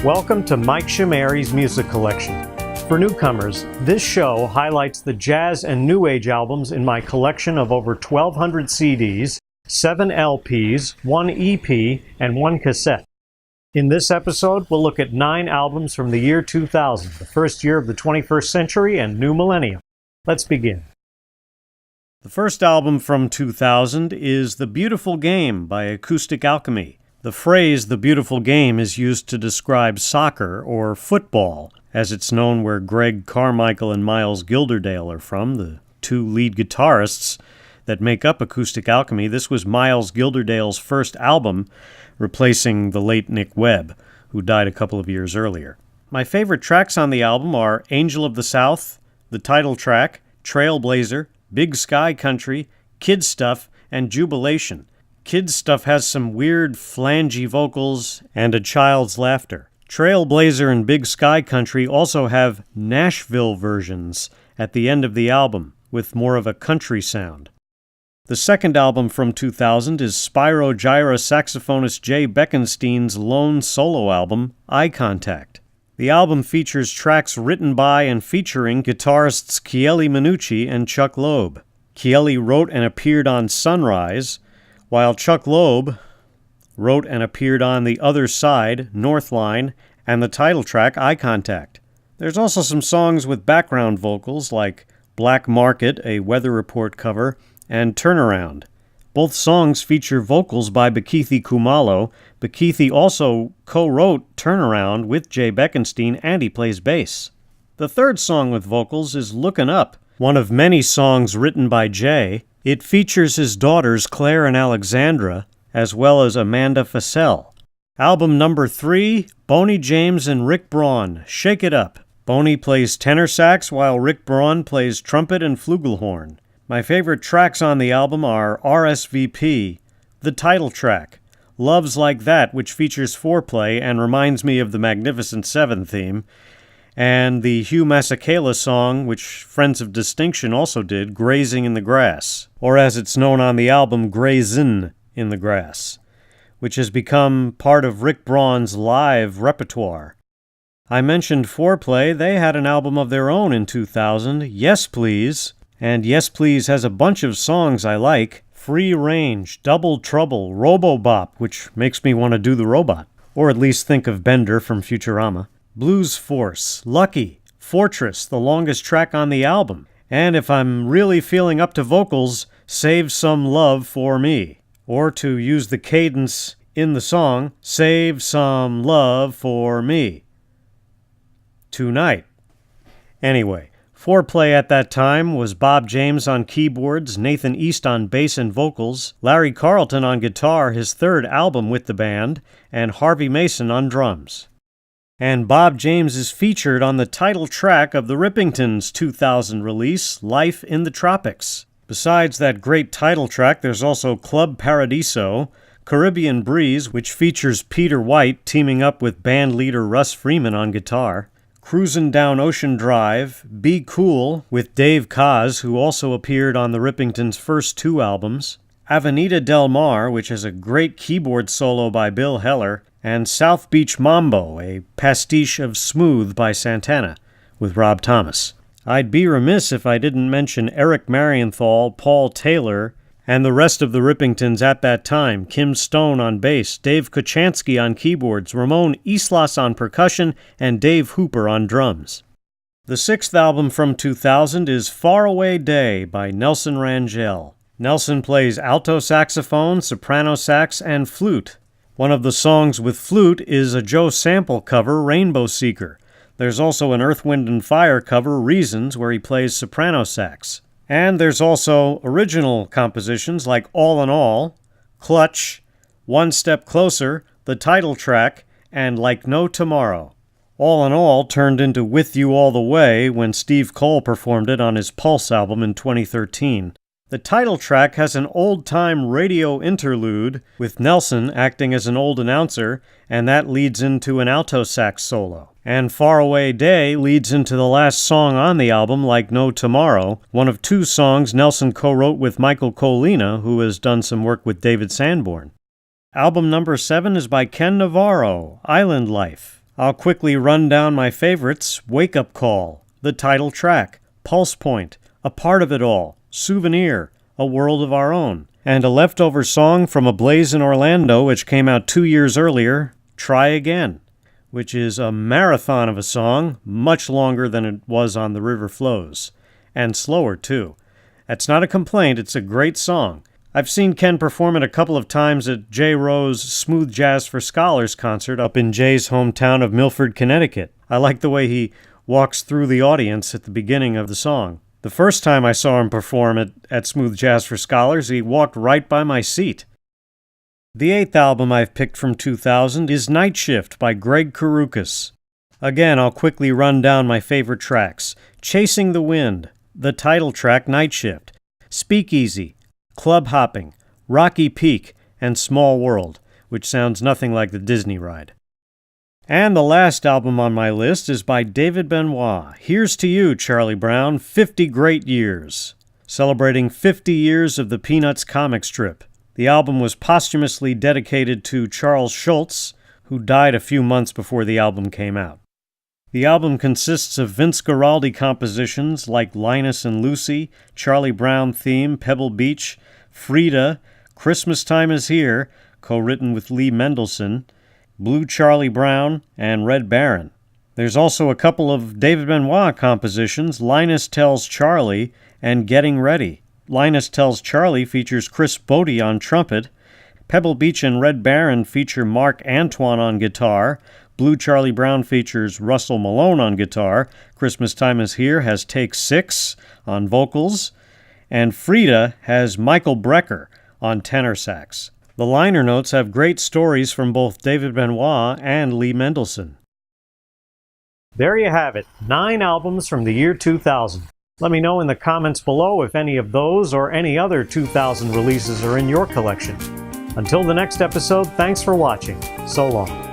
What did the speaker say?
Welcome to Mike Chimeri's Music Collection. For newcomers, this show highlights the jazz and new age albums in my collection of over 1,200 CDs, 7 LPs, 1 EP, and 1 cassette. In this episode, we'll look at 9 albums from the year 2000, the first year of the 21st century and new millennium. Let's begin. The first album from 2000 is The Beautiful Game by Acoustic Alchemy. The phrase, the beautiful game, is used to describe soccer, or football, as it's known where Greg Carmichael and Miles Gilderdale are from, the two lead guitarists that make up Acoustic Alchemy. This was Miles Gilderdale's first album, replacing the late Nick Webb, who died a couple of years earlier. My favorite tracks on the album are Angel of the South, the title track, Trailblazer, Big Sky Country, Kid Stuff, and Jubilation. Kid Stuff has some weird flangy vocals and a child's laughter. Trailblazer and Big Sky Country also have Nashville versions at the end of the album, with more of a country sound. The second album from 2000 is Spyro Gyra saxophonist Jay Beckenstein's lone solo album, Eye Contact. The album features tracks written by and featuring guitarists Chieli Minucci and Chuck Loeb. Chieli wrote and appeared on Sunrise, while Chuck Loeb wrote and appeared on The Other Side, Northline, and the title track, Eye Contact. There's also some songs with background vocals like Black Market, a Weather Report cover, and Turnaround. Both songs feature vocals by Bekethi Kumalo. Bekethi also co-wrote Turnaround with Jay Beckenstein, and he plays bass. The third song with vocals is Lookin' Up, one of many songs written by Jay. It features his daughters Claire and Alexandra, as well as Amanda Fassell. Album number 3, Boney James and Rick Braun, Shake It Up. Boney plays tenor sax while Rick Braun plays trumpet and flugelhorn. My favorite tracks on the album are RSVP, the title track, Love's Like That, which features Foreplay and reminds me of the Magnificent Seven theme, and the Hugh Masekela song, which Friends of Distinction also did, Grazing in the Grass, or as it's known on the album, Grazin' in the Grass, which has become part of Rick Braun's live repertoire. I mentioned Foreplay. They had an album of their own in 2000, Yes Please, and Yes Please has a bunch of songs I like, Free Range, Double Trouble, Robobop, which makes me want to do the robot, or at least think of Bender from Futurama, Blues Force, Lucky, Fortress, the longest track on the album, and if I'm really feeling up to vocals, Save Some Love for Me, or to use the cadence in the song, Save Some Love for Me Tonight. Anyway, Foreplay at that time was Bob James on keyboards, Nathan East on bass and vocals, Larry Carlton on guitar, his third album with the band, and Harvey Mason on drums. And Bob James is featured on the title track of the Rippingtons' 2000 release, Life in the Tropics. Besides that great title track, there's also Club Paradiso, Caribbean Breeze, which features Peter White teaming up with band leader Russ Freeman on guitar, Cruisin' Down Ocean Drive, Be Cool, with Dave Koz, who also appeared on the Rippingtons' first 2 albums, Avenida Del Mar, which has a great keyboard solo by Bill Heller, and South Beach Mambo, a pastiche of Smooth by Santana, with Rob Thomas. I'd be remiss if I didn't mention Eric Marienthal, Paul Taylor, and the rest of the Rippingtons at that time, Kim Stone on bass, Dave Kochanski on keyboards, Ramon Islas on percussion, and Dave Hooper on drums. The 6th album from 2000 is Faraway Day by Nelson Rangel. Nelson plays alto saxophone, soprano sax, and flute. One of the songs with flute is a Joe Sample cover, Rainbow Seeker. There's also an Earth, Wind & Fire cover, Reasons, where he plays soprano sax. And there's also original compositions like All in All, Clutch, One Step Closer, the title track, and Like No Tomorrow. All in All turned into With You All the Way when Steve Cole performed it on his Pulse album in 2013. The title track has an old-time radio interlude with Nelson acting as an old announcer, and that leads into an alto sax solo. And Faraway Day leads into the last song on the album, Like No Tomorrow, one of 2 songs Nelson co-wrote with Michael Colina, who has done some work with David Sanborn. Album number 7 is by Ken Navarro, Island Life. I'll quickly run down my favorites: Wake Up Call, the title track, Pulse Point, A Part of It All, Souvenir, A World of Our Own, and a leftover song from A Blaze in Orlando, which came out 2 years earlier, Try Again, which is a marathon of a song, much longer than it was on The River Flows, and slower too. That's not a complaint, it's a great song. I've seen Ken perform it a couple of times at Jay Rowe's Smooth Jazz for Scholars concert up in Jay's hometown of Milford, Connecticut. I like the way he walks through the audience at the beginning of the song. The first time I saw him perform at Smooth Jazz for Scholars, he walked right by my seat. The 8th album I've picked from 2000 is Night Shift by Greg Karukas. Again, I'll quickly run down my favorite tracks: Chasing the Wind, the title track Night Shift, Speakeasy, Club Hopping, Rocky Peak, and Small World, which sounds nothing like the Disney ride. And the last album on my list is by David Benoit, Here's to You, Charlie Brown, 50 Great Years, celebrating 50 years of the Peanuts comic strip. The album was posthumously dedicated to Charles Schulz, who died a few months before the album came out. The album consists of Vince Guaraldi compositions like Linus and Lucy, Charlie Brown Theme, Pebble Beach, Frida, Christmas Time Is Here, co-written with Lee Mendelson, Blue Charlie Brown, and Red Baron. There's also a couple of David Benoit compositions, Linus Tells Charlie and Getting Ready. Linus Tells Charlie features Chris Bodie on trumpet, Pebble Beach and Red Baron feature Mark Antoine on guitar, Blue Charlie Brown features Russell Malone on guitar, Christmas Time Is Here has Take 6 on vocals, and Frida has Michael Brecker on tenor sax. The liner notes have great stories from both David Benoit and Lee Mendelson. There you have it, 9 albums from the year 2000. Let me know in the comments below if any of those or any other 2000 releases are in your collection. Until the next episode, thanks for watching. So long.